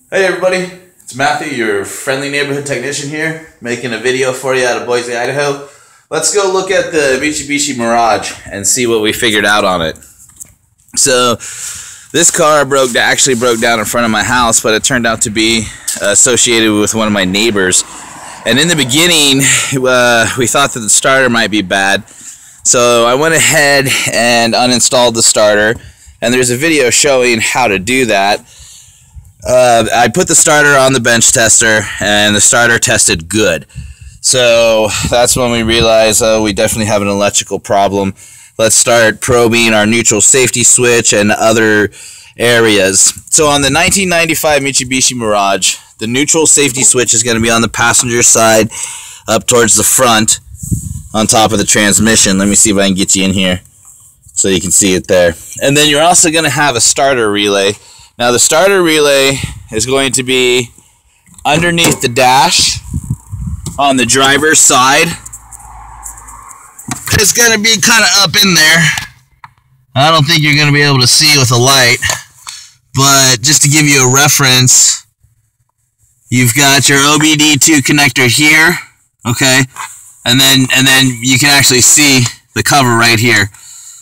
Hey everybody, it's Matthew, your friendly neighborhood technician here, making a video for you out of Boise, Idaho. Let's go look at the Mitsubishi Mirage and see what we figured out on it. So, this car actually broke down in front of my house, but it turned out to be associated with one of my neighbors. And in the beginning, we thought that the starter might be bad. So I went ahead and uninstalled the starter, and there's a video showing how to do that. I put the starter on the bench tester, and the starter tested good. So that's when we realized, we definitely have an electrical problem. Let's start probing our neutral safety switch and other areas. So on the 1995 Mitsubishi Mirage, the neutral safety switch is going to be on the passenger side up towards the front on top of the transmission. Let me see if I can get you in here so you can see it there. And then you're also going to have a starter relay. Now the starter relay is going to be underneath the dash on the driver's side. It's going to be kind of up in there. I don't think you're going to be able to see with a light, but just to give you a reference, you've got your OBD2 connector here, okay, and then you can actually see the cover right here.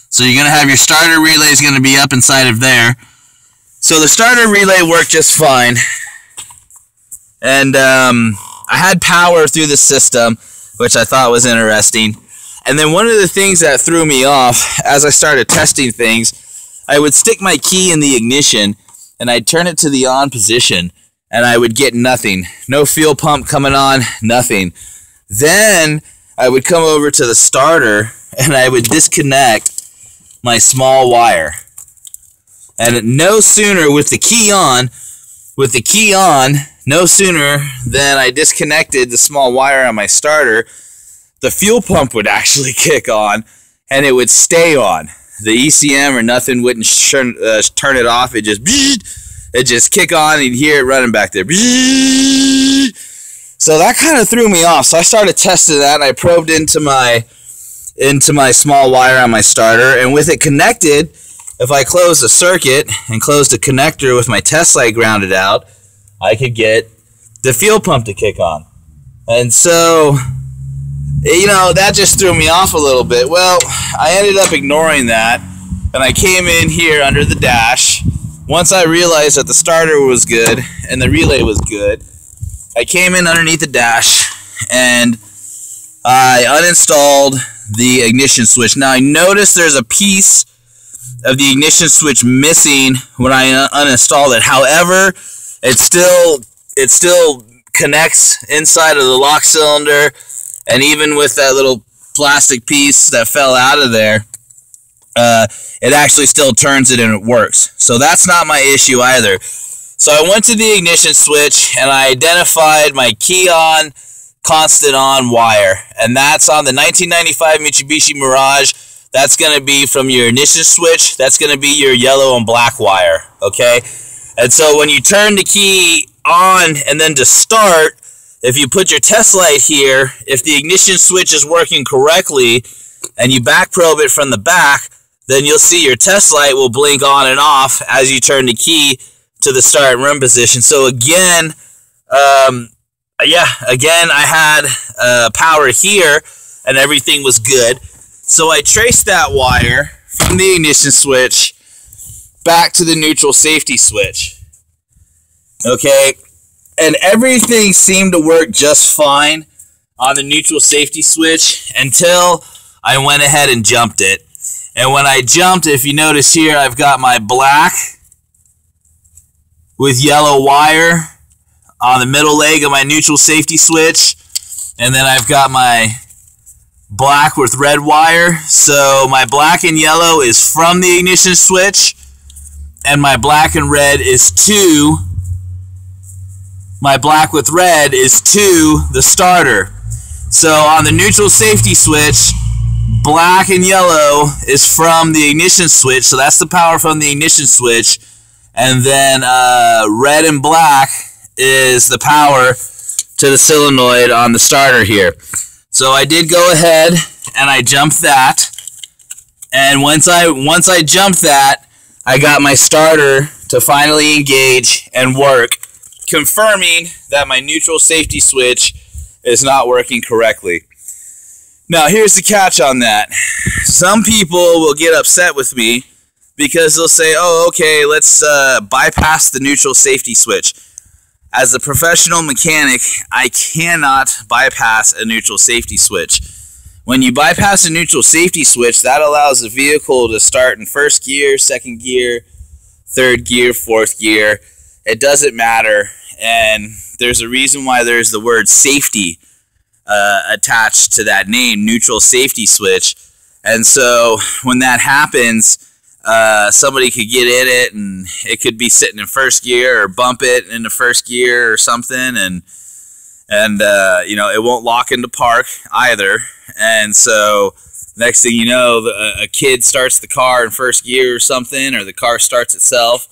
So you're going to have your starter relay is going to be up inside of there. So the starter relay worked just fine, and I had power through the system, which I thought was interesting. And then one of the things that threw me off as I started testing things, I would stick my key in the ignition and I'd turn it to the on position and I would get nothing. No fuel pump coming on, nothing. Then I would come over to the starter and I would disconnect my small wire. And no sooner with the key on, no sooner than I disconnected the small wire on my starter, the fuel pump would actually kick on and it would stay on. The ECM or nothing wouldn't turn it off. It just kick on and you'd hear it running back there. So that kind of threw me off. So I started testing that and I probed into my small wire on my starter, and with it connected, if I closed the circuit and closed the connector with my test light grounded out, I could get the fuel pump to kick on. And so, you know, that just threw me off a little bit. Well, I ended up ignoring that, and I came in here under the dash. Once I realized that the starter was good and the relay was good, I came in underneath the dash and I uninstalled the ignition switch. Now I noticed there's a piece of the ignition switch missing when I uninstalled it. However, it still connects inside of the lock cylinder, and even with that little plastic piece that fell out of there, it actually still turns it and it works. So that's not my issue either. So I went to the ignition switch and I identified my key on, constant on wire, and that's on the 1995 Mitsubishi Mirage. That's going to be from your ignition switch. That's going to be your yellow and black wire, okay? And so when you turn the key on and then to start, if you put your test light here, if the ignition switch is working correctly and you back probe it from the back, then you'll see your test light will blink on and off as you turn the key to the start and run position. So again, again I had power here and everything was good. So I traced that wire from the ignition switch back to the neutral safety switch. Okay, and everything seemed to work just fine on the neutral safety switch until I went ahead and jumped it. And when I jumped, if you notice here, I've got my black with yellow wire on the middle leg of my neutral safety switch, and then I've got my black with red wire. So my black and yellow is from the ignition switch, and my black and red is to my black with red is to the starter. So on the neutral safety switch, black and yellow is from the ignition switch, so that's the power from the ignition switch, and then red and black is the power to the solenoid on the starter here. So I did go ahead and I jumped that, and once I jumped that, I got my starter to finally engage and work. confirming that my neutral safety switch is not working correctly. Now, here's the catch on that. Some people will get upset with me because they'll say, oh, okay, let's bypass the neutral safety switch. As a professional mechanic, I cannot bypass a neutral safety switch. When you bypass a neutral safety switch, that allows the vehicle to start in first gear, second gear, third gear, fourth gear. It doesn't matter, and there's a reason why there's the word safety attached to that name, neutral safety switch. And so when that happens, somebody could get in it and it could be sitting in first gear or bump it into first gear or something, and you know, it won't lock into park either. And so next thing you know, a kid starts the car in first gear or something, or the car starts itself,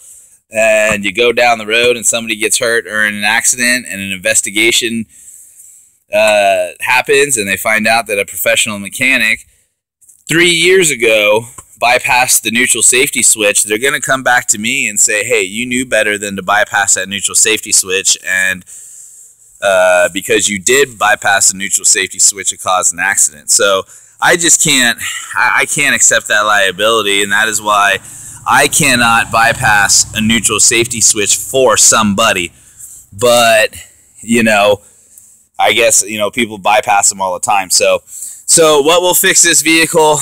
and you go down the road and somebody gets hurt or in an accident, and an investigation happens, and they find out that a professional mechanic 3 years ago bypassed the neutral safety switch. They're going to come back to me and say, hey, you knew better than to bypass that neutral safety switch, and because you did bypass the neutral safety switch, it caused an accident. So I just can't accept that liability, and that is why I cannot bypass a neutral safety switch for somebody. But, you know, I guess, you know, people bypass them all the time. So what will fix this vehicle?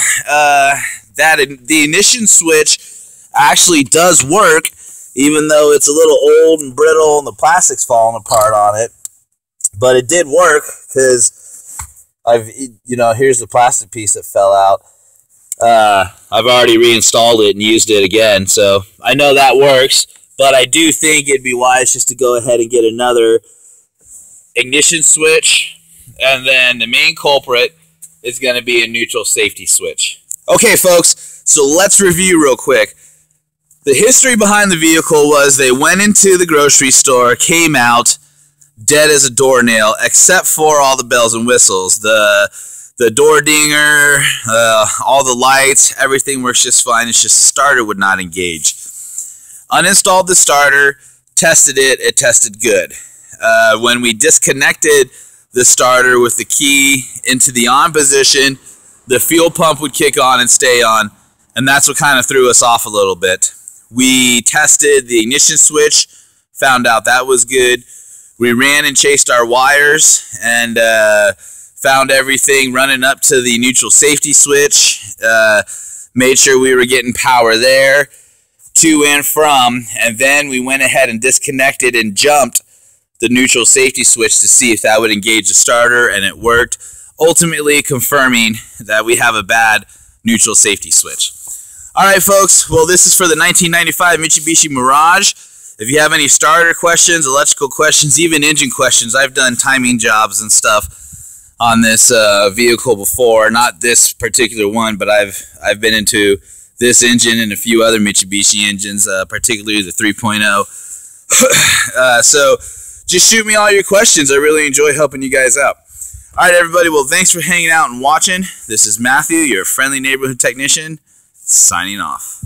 The ignition switch actually does work, even though it's a little old and brittle and the plastic's falling apart on it. But it did work, because here's the plastic piece that fell out. I've already reinstalled it and used it again, so I know that works. But I do think it'd be wise just to go ahead and get another ignition switch, and then the main culprit is going to be a neutral safety switch. Okay, folks, so let's review real quick. The history behind the vehicle was they went into the grocery store, came out, dead as a doornail, except for all the bells and whistles. The door dinger, all the lights, everything works just fine. It's just the starter would not engage. Uninstalled the starter, tested it, it tested good. When we disconnected the starter with the key into the on position, the fuel pump would kick on and stay on, and that's what kind of threw us off a little bit. We tested the ignition switch, found out that was good. We ran and chased our wires and found everything running up to the neutral safety switch, made sure we were getting power there, to and from, and then we went ahead and disconnected and jumped the neutral safety switch to see if that would engage the starter, and it worked, ultimately confirming that we have a bad neutral safety switch. Alright folks, well this is for the 1995 Mitsubishi Mirage. If you have any starter questions, electrical questions, even engine questions, I've done timing jobs and stuff on this vehicle before. Not this particular one, but I've been into this engine and a few other Mitsubishi engines, particularly the 3.0. So just shoot me all your questions. I really enjoy helping you guys out. Alright everybody, well thanks for hanging out and watching. This is Matthew, your friendly neighborhood technician, signing off.